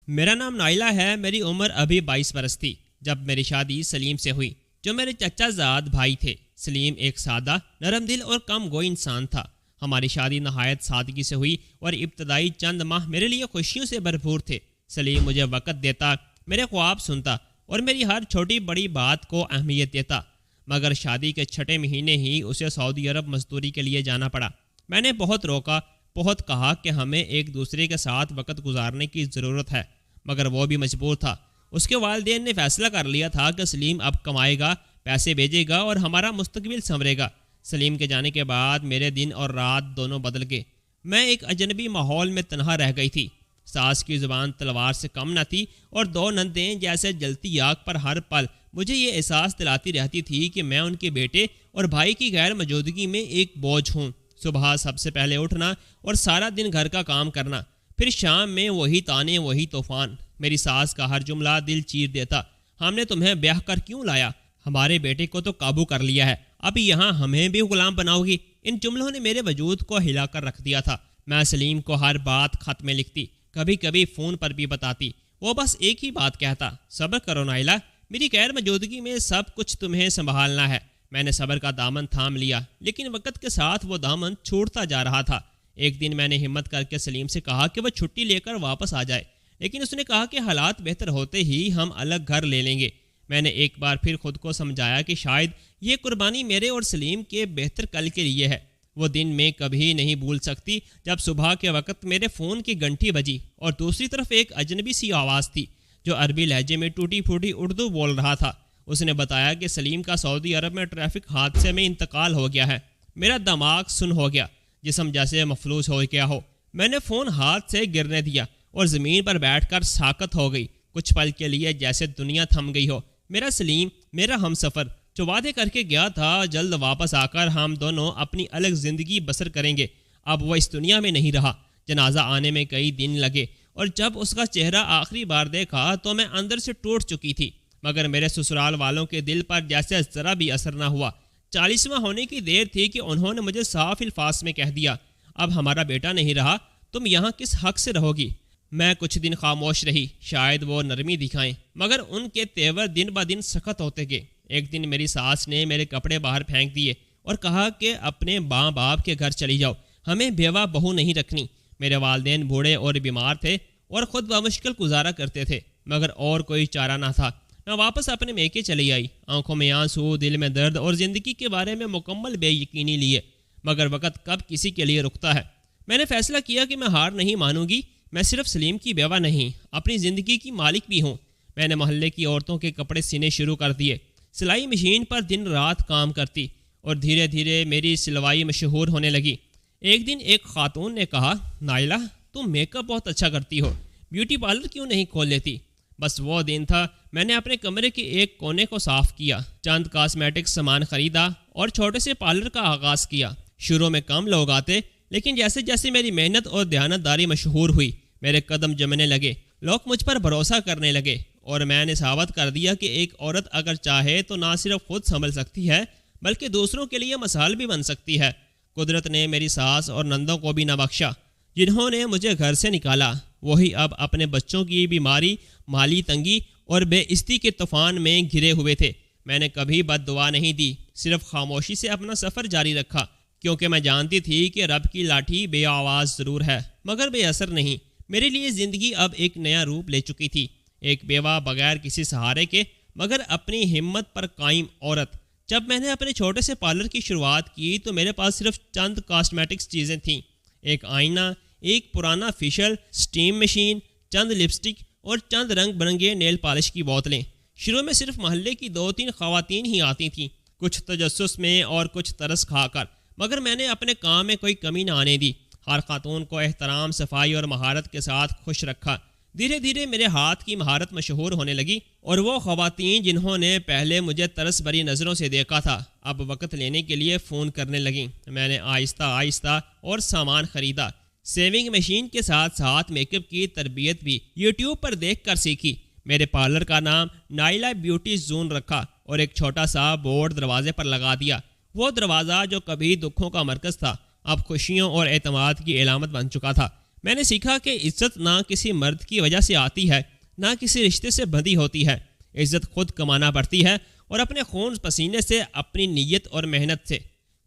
میرا نام نائلہ ہے. میری عمر ابھی 22 برس تھی جب میری شادی سلیم سے ہوئی جو میرے چچا زاد بھائی تھے. سلیم ایک سادہ، نرم دل اور کم گوئی انسان تھا. ہماری شادی نہایت سادگی سے ہوئی اور ابتدائی چند ماہ میرے لیے خوشیوں سے بھرپور تھے. سلیم مجھے وقت دیتا، میرے خواب سنتا اور میری ہر چھوٹی بڑی بات کو اہمیت دیتا. مگر شادی کے 6 مہینے ہی اسے سعودی عرب مزدوری کے لیے جانا پڑا. میں نے بہت روکا، بہت کہا کہ ہمیں ایک دوسرے کے ساتھ وقت گزارنے کی ضرورت ہے، مگر وہ بھی مجبور تھا. اس کے والدین نے فیصلہ کر لیا تھا کہ سلیم اب کمائے گا، پیسے بھیجے گا اور ہمارا مستقبل سنورے گا. سلیم کے جانے کے بعد میرے دن اور رات دونوں بدل گئے. میں ایک اجنبی ماحول میں تنہا رہ گئی تھی. ساس کی زبان تلوار سے کم نہ تھی اور 2 نندیں جیسے جلتی آگ پر ہر پل مجھے یہ احساس دلاتی رہتی تھی کہ میں ان کے بیٹے اور بھائی کی غیر موجودگی میں ایک بوجھ ہوں. صبح سب سے پہلے اٹھنا اور سارا دن گھر کا کام کرنا، پھر شام میں وہی تانے، وہی طوفان. میری ساس کا ہر جملہ دل چیر دیتا. ہم نے تمہیں بیاہ کر کیوں لایا؟ ہمارے بیٹے کو تو قابو کر لیا ہے، اب یہاں ہمیں بھی غلام بناؤ گی؟ ان جملوں نے میرے وجود کو ہلا کر رکھ دیا تھا. میں سلیم کو ہر بات خط میں لکھتی، کبھی کبھی فون پر بھی بتاتی. وہ بس ایک ہی بات کہتا، صبر کرو نائلہ، میری غیر موجودگی میں سب کچھ تمہیں سنبھالنا ہے. میں نے صبر کا دامن تھام لیا، لیکن وقت کے ساتھ وہ دامن چھوٹتا جا رہا تھا. ایک دن میں نے ہمت کر کے سلیم سے کہا کہ وہ چھٹی لے کر واپس آ جائے، لیکن اس نے کہا کہ حالات بہتر ہوتے ہی ہم الگ گھر لے لیں گے. میں نے ایک بار پھر خود کو سمجھایا کہ شاید یہ قربانی میرے اور سلیم کے بہتر کل کے لیے ہے. وہ دن میں کبھی نہیں بھول سکتی جب صبح کے وقت میرے فون کی گھنٹی بجی اور دوسری طرف ایک اجنبی سی آواز تھی جو عربی لہجے میں ٹوٹی پھوٹی اردو بول رہا تھا. اس نے بتایا کہ سلیم کا سعودی عرب میں ٹریفک حادثے میں انتقال ہو گیا ہے. میرا دماغ سن ہو گیا، جسم جیسے مفلوج ہو گیا ہو. میں نے فون ہاتھ سے گرنے دیا اور زمین پر بیٹھ کر ساکت ہو گئی. کچھ پل کے لیے جیسے دنیا تھم گئی ہو. میرا سلیم، میرا ہم سفر جو وعدے کر کے گیا تھا جلد واپس آ کر ہم دونوں اپنی الگ زندگی بسر کریں گے، اب وہ اس دنیا میں نہیں رہا. جنازہ آنے میں کئی دن لگے اور جب اس کا چہرہ آخری بار دیکھا تو میں اندر سے ٹوٹ چکی تھی، مگر میرے سسرال والوں کے دل پر جیسے ذرا بھی اثر نہ ہوا. 40واں ہونے کی دیر تھی کہ انہوں نے مجھے صاف الفاظ میں کہہ دیا، اب ہمارا بیٹا نہیں رہا، تم یہاں کس حق سے رہو گی؟ میں کچھ دن خاموش رہی، شاید وہ نرمی دکھائیں، مگر ان کے تیور دن بہ دن سخت ہوتے گئے. ایک دن میری ساس نے میرے کپڑے باہر پھینک دیے اور کہا کہ اپنے ماں باپ کے گھر چلی جاؤ، ہمیں بیوہ بہو نہیں رکھنی. میرے والدین بوڑھے اور بیمار تھے اور خود بمشکل گزارا کرتے تھے، مگر اور کوئی چارہ نہ تھا. میں واپس اپنے میکے چلی آئی، آنکھوں میں آنسو، دل میں درد اور زندگی کے بارے میں مکمل بے یقینی لیے. مگر وقت کب کسی کے لیے رکتا ہے. میں نے فیصلہ کیا کہ میں ہار نہیں مانوں گی. میں صرف سلیم کی بیوہ نہیں، اپنی زندگی کی مالک بھی ہوں. میں نے محلے کی عورتوں کے کپڑے سینے شروع کر دیے، سلائی مشین پر دن رات کام کرتی اور دھیرے دھیرے میری سلوائی مشہور ہونے لگی. ایک دن ایک خاتون نے کہا، نائلہ تم میک اپ بہت اچھا کرتی ہو، بیوٹی پارلر کیوں نہیں کھول لیتی؟ بس وہ دن تھا. میں نے اپنے کمرے کے ایک کونے کو صاف کیا، چند کاسمیٹک سامان خریدا اور چھوٹے سے پارلر کا آغاز کیا. شروع میں کم لوگ آتے، لیکن جیسے جیسے میری محنت اور دیانتداری مشہور ہوئی، میرے قدم جمنے لگے، لوگ مجھ پر بھروسہ کرنے لگے اور میں نے ثابت کر دیا کہ ایک عورت اگر چاہے تو نہ صرف خود سنبھل سکتی ہے بلکہ دوسروں کے لیے مثال بھی بن سکتی ہے. قدرت نے میری ساس اور نندوں کو بھی نہ بخشا، جنہوں نے مجھے گھر سے نکالا. وہی اب اپنے بچوں کی بیماری، مالی تنگی اور بے عزتی کے طوفان میں گھرے ہوئے تھے. میں نے کبھی بد دعا نہیں دی، صرف خاموشی سے اپنا سفر جاری رکھا، کیونکہ میں جانتی تھی کہ رب کی لاٹھی بے آواز ضرور ہے مگر بے اثر نہیں. میرے لیے زندگی اب ایک نیا روپ لے چکی تھی، ایک بیوہ بغیر کسی سہارے کے مگر اپنی ہمت پر قائم عورت. جب میں نے اپنے چھوٹے سے پارلر کی شروعات کی تو میرے پاس صرف چند کاسمیٹکس چیزیں تھیں، ایک آئینہ، ایک پرانا فیشل، سٹیم مشین، چند لپسٹک اور چند رنگ برنگے نیل پالش کی بوتلیں. شروع میں صرف محلے کی 2-3 خواتین ہی آتی تھیں، کچھ تجسس میں اور کچھ ترس کھا کر، مگر میں نے اپنے کام میں کوئی کمی نہ آنے دی. ہر خاتون کو احترام، صفائی اور مہارت کے ساتھ خوش رکھا. دھیرے دھیرے میرے ہاتھ کی مہارت مشہور ہونے لگی اور وہ خواتین جنہوں نے پہلے مجھے ترس بھری نظروں سے دیکھا تھا اب وقت لینے کے لیے فون کرنے لگیں. میں نے آہستہ آہستہ اور سامان خریدا. سیونگ مشین کے ساتھ ساتھ میک اپ کی تربیت بھی یوٹیوب پر دیکھ کر سیکھی. میرے پارلر کا نام نائلہ بیوٹی زون رکھا اور ایک چھوٹا سا بورڈ دروازے پر لگا دیا. وہ دروازہ جو کبھی دکھوں کا مرکز تھا اب خوشیوں اور اعتماد کی علامت بن چکا تھا. میں نے سیکھا کہ عزت نہ کسی مرد کی وجہ سے آتی ہے، نہ کسی رشتے سے بندھی ہوتی ہے۔ عزت خود کمانا پڑتی ہے، اور اپنے خون پسینے سے، اپنی نیت اور محنت سے۔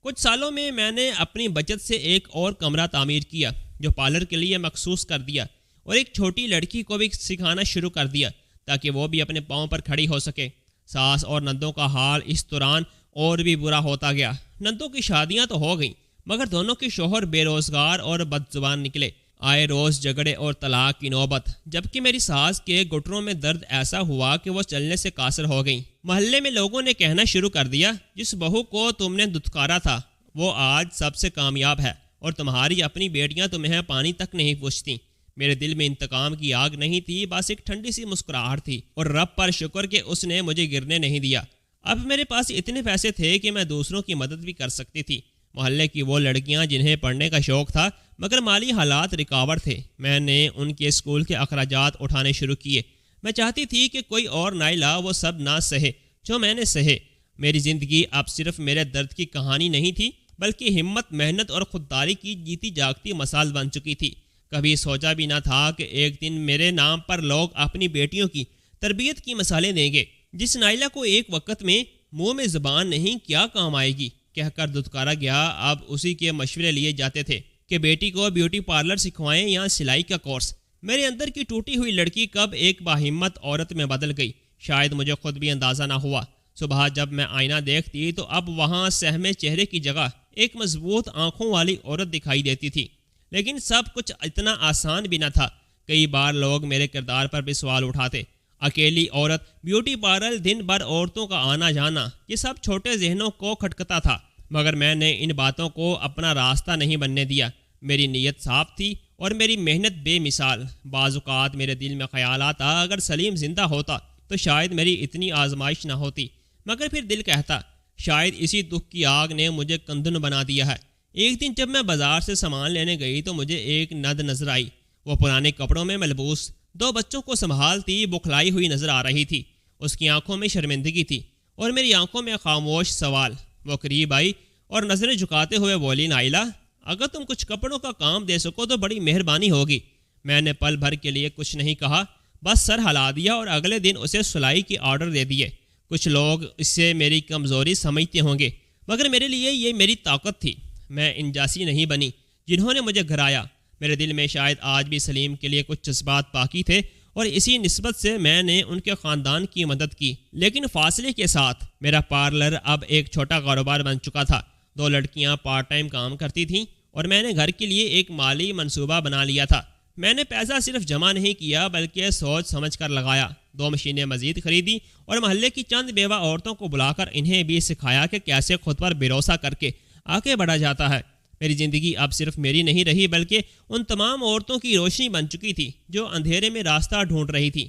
کچھ سالوں میں نے اپنی بچت سے ایک اور کمرہ تعمیر کیا جو پارلر کے لیے مخصوص کر دیا، اور ایک چھوٹی لڑکی کو بھی سکھانا شروع کر دیا تاکہ وہ بھی اپنے پاؤں پر کھڑی ہو سکے۔ ساس اور نندوں کا حال اس دوران اور بھی برا ہوتا گیا۔ نندوں کی شادیاں تو ہو گئیں، مگر دونوں کے شوہر بے روزگار اور بد زبان نکلے۔ آئے روز جھگڑے اور طلاق کی نوبت، جبکہ میری ساس کے گھٹنوں میں درد ایسا ہوا کہ وہ چلنے سے قاصر ہو گئیں۔ محلے میں لوگوں نے کہنا شروع کر دیا، جس بہو کو تم نے دتکارا تھا وہ آج سب سے کامیاب ہے، اور تمہاری اپنی بیٹیاں تمہیں پانی تک نہیں پوچھتیں۔ میرے دل میں انتقام کی آگ نہیں تھی، بس ایک ٹھنڈی سی مسکراہٹ تھی، اور رب پر شکر کہ اس نے مجھے گرنے نہیں دیا۔ اب میرے پاس اتنے پیسے تھے کہ میں دوسروں کی مدد بھی کر سکتی تھی۔ محلے کی وہ لڑکیاں جنہیں پڑھنے کا شوق تھا مگر مالی حالات رکاوٹ تھے، میں نے ان کے اسکول کے اخراجات اٹھانے شروع کیے۔ میں چاہتی تھی کہ کوئی اور نائلہ وہ سب نہ سہے جو میں نے سہے۔ میری زندگی اب صرف میرے درد کی کہانی نہیں تھی، بلکہ ہمت، محنت اور خودداری کی جیتی جاگتی مثال بن چکی تھی۔ کبھی سوچا بھی نہ تھا کہ ایک دن میرے نام پر لوگ اپنی بیٹیوں کی تربیت کی مثالیں دیں گے۔ جس نائلہ کو ایک وقت میں منہ میں زبان نہیں کیا کام آئے گی کہہ کر دتکارا گیا، اب اسی کے مشورے لیے جاتے تھے کہ بیٹی کو بیوٹی پارلر سکھوائیں یا سلائی کا کورس۔ میرے اندر کی ٹوٹی ہوئی لڑکی کب ایک باہمت عورت میں بدل گئی، شاید مجھے خود بھی اندازہ نہ ہوا۔ صبح جب میں آئینہ دیکھتی تو اب وہاں سہمے چہرے کی جگہ ایک مضبوط آنکھوں والی عورت دکھائی دیتی تھی۔ لیکن سب کچھ اتنا آسان بھی نہ تھا۔ کئی بار لوگ میرے کردار پر بھی سوال اٹھاتے۔ اکیلی عورت، بیوٹی پارلر، دن بھر عورتوں کا آنا جانا، یہ سب چھوٹے ذہنوں کو کھٹکتا تھا، مگر میں نے ان باتوں کو اپنا راستہ نہیں بننے دیا۔ میری نیت صاف تھی اور میری محنت بے مثال۔ بعض اوقات میرے دل میں خیال آتا اگر سلیم زندہ ہوتا تو شاید میری اتنی آزمائش نہ ہوتی، مگر پھر دل کہتا شاید اسی دکھ کی آگ نے مجھے کندن بنا دیا ہے۔ ایک دن جب میں بازار سے سامان لینے گئی تو مجھے ایک ند نظر آئی۔ وہ پرانے کپڑوں میں ملبوس، 2 بچوں کو سنبھالتی بکھلائی ہوئی نظر آ رہی تھی۔ اس کی آنکھوں میں شرمندگی تھی اور میری آنکھوں میں خاموش سوال۔ وہ قریب آئی اور نظریں جھکاتے ہوئے بولی، نائلہ، اگر تم کچھ کپڑوں کا کام دے سکو تو بڑی مہربانی ہوگی۔ میں نے پل بھر کے لیے کچھ نہیں کہا، بس سر ہلا دیا اور اگلے دن اسے سلائی کی آرڈر دے دیے۔ کچھ لوگ اس سے میری کمزوری سمجھتے ہوں گے، مگر میرے لیے یہ میری طاقت تھی۔ میں انجاسی نہیں بنی جنہوں نے مجھے گھرایا۔ میرے دل میں شاید آج بھی سلیم کے لیے کچھ جذبات باقی تھے، اور اسی نسبت سے میں نے ان کے خاندان کی مدد کی۔ لیکن فاصلے کے ساتھ میرا پارلر اب ایک چھوٹا کاروبار بن چکا تھا۔ 2 لڑکیاں پارٹ ٹائم کام کرتی تھیں اور میں نے گھر کے لیے ایک مالی منصوبہ بنا لیا تھا۔ میں نے پیسہ صرف جمع نہیں کیا بلکہ سوچ سمجھ کر لگایا۔ 2 مشینیں مزید خریدی اور محلے کی چند بیوہ عورتوں کو بلا کر انہیں بھی سکھایا کہ کیسے خود پر بھروسہ کر کے آگے بڑھا جاتا ہے۔ میری زندگی اب صرف میری نہیں رہی بلکہ ان تمام عورتوں کی روشنی بن چکی تھی جو اندھیرے میں راستہ ڈھونڈ رہی تھی۔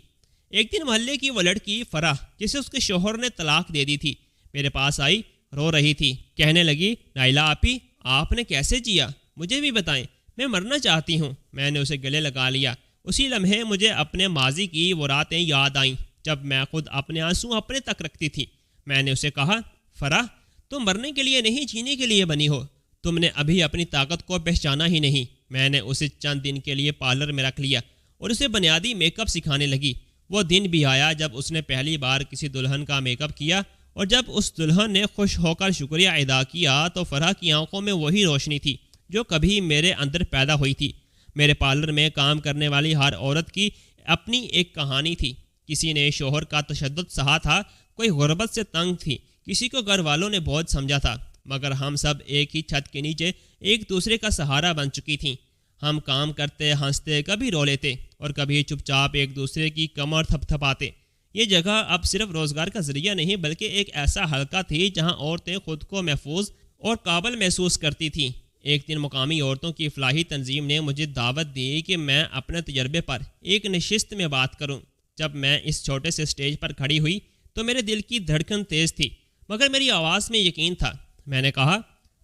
ایک دن محلے کی وہ لڑکی فرح، جسے اس کے شوہر نے طلاق دے دی تھی، میرے پاس آئی، رو رہی تھی۔ کہنے لگی، نائلہ آپی، آپ نے کیسے جیا؟ مجھے بھی بتائیں، میں مرنا چاہتی ہوں۔ میں نے اسے گلے لگا لیا۔ اسی لمحے مجھے اپنے ماضی کی وہ راتیں یاد آئیں جب میں خود اپنے آنسو اپنے تک رکھتی تھی۔ میں نے اسے کہا، فرح، تم مرنے کے لیے نہیں جینے کے لیے بنی ہو، تم نے ابھی اپنی طاقت کو پہچانا ہی نہیں۔ میں نے اسے چند دن کے لیے پارلر میں رکھ لیا اور اسے بنیادی میک اپ سکھانے لگی۔ وہ دن بھی آیا جب اس نے پہلی بار کسی دلہن کا میک اپ کیا، اور جب اس دلہن نے خوش ہو کر شکریہ ادا کیا تو فرح کی آنکھوں میں وہی روشنی تھی جو کبھی میرے اندر پیدا ہوئی تھی۔ میرے پارلر میں کام کرنے والی ہر عورت کی اپنی ایک کہانی تھی۔ کسی نے شوہر کا تشدد سہا تھا، کوئی غربت سے تنگ تھی، کسی کو گھر والوں نے بوجھ سمجھا تھا، مگر ہم سب ایک ہی چھت کے نیچے ایک دوسرے کا سہارا بن چکی تھیں۔ ہم کام کرتے، ہنستے، کبھی رو لیتے اور کبھی چپ چاپ ایک دوسرے کی کمر تھپ تھپاتے۔ یہ جگہ اب صرف روزگار کا ذریعہ نہیں بلکہ ایک ایسا حلقہ تھی جہاں عورتیں خود کو محفوظ اور قابل محسوس کرتی تھیں۔ ایک دن مقامی عورتوں کی فلاحی تنظیم نے مجھے دعوت دی کہ میں اپنے تجربے پر ایک نشست میں بات کروں۔ جب میں اس چھوٹے سے سٹیج پر کھڑی ہوئی تو میرے دل کی دھڑکن تیز تھی، مگر میری آواز میں یقین تھا۔ میں نے کہا،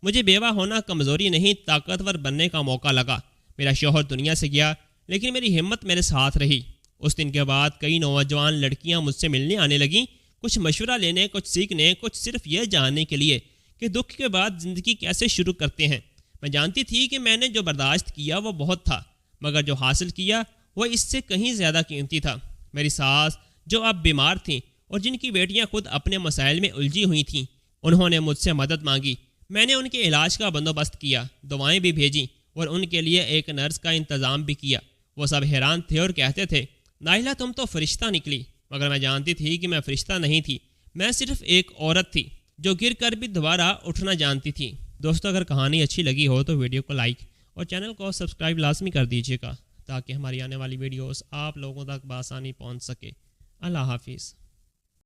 مجھے بیوہ ہونا کمزوری نہیں، طاقتور بننے کا موقع لگا۔ میرا شوہر دنیا سے گیا لیکن میری ہمت میرے ساتھ رہی۔ اس دن کے بعد کئی نوجوان لڑکیاں مجھ سے ملنے آنے لگیں، کچھ مشورہ لینے، کچھ سیکھنے، کچھ صرف یہ جاننے کے لیے کہ دکھ کے بعد زندگی کیسے شروع کرتے ہیں۔ میں جانتی تھی کہ میں نے جو برداشت کیا وہ بہت تھا، مگر جو حاصل کیا وہ اس سے کہیں زیادہ قیمتی تھا۔ میری ساس جو اب بیمار تھیں اور جن کی بیٹیاں خود اپنے مسائل میں الجھی ہوئی تھیں، انہوں نے مجھ سے مدد مانگی۔ میں نے ان کے علاج کا بندوبست کیا، دوائیں بھی بھیجیں اور ان کے لیے ایک نرس کا انتظام بھی کیا۔ وہ سب حیران تھے اور کہتے تھے، نائلہ تم تو فرشتہ نکلی۔ مگر میں جانتی تھی کہ میں فرشتہ نہیں تھی، میں صرف ایک عورت تھی جو گر کر بھی دوبارہ اٹھنا جانتی تھی۔ دوستو، اگر کہانی اچھی لگی ہو تو ویڈیو کو لائک اور چینل کو سبسکرائب لازمی کر دیجیے گا تاکہ ہماری آنے والی ویڈیوز آپ لوگوں تک بآسانی پہنچ سکے۔ اللہ حافظ۔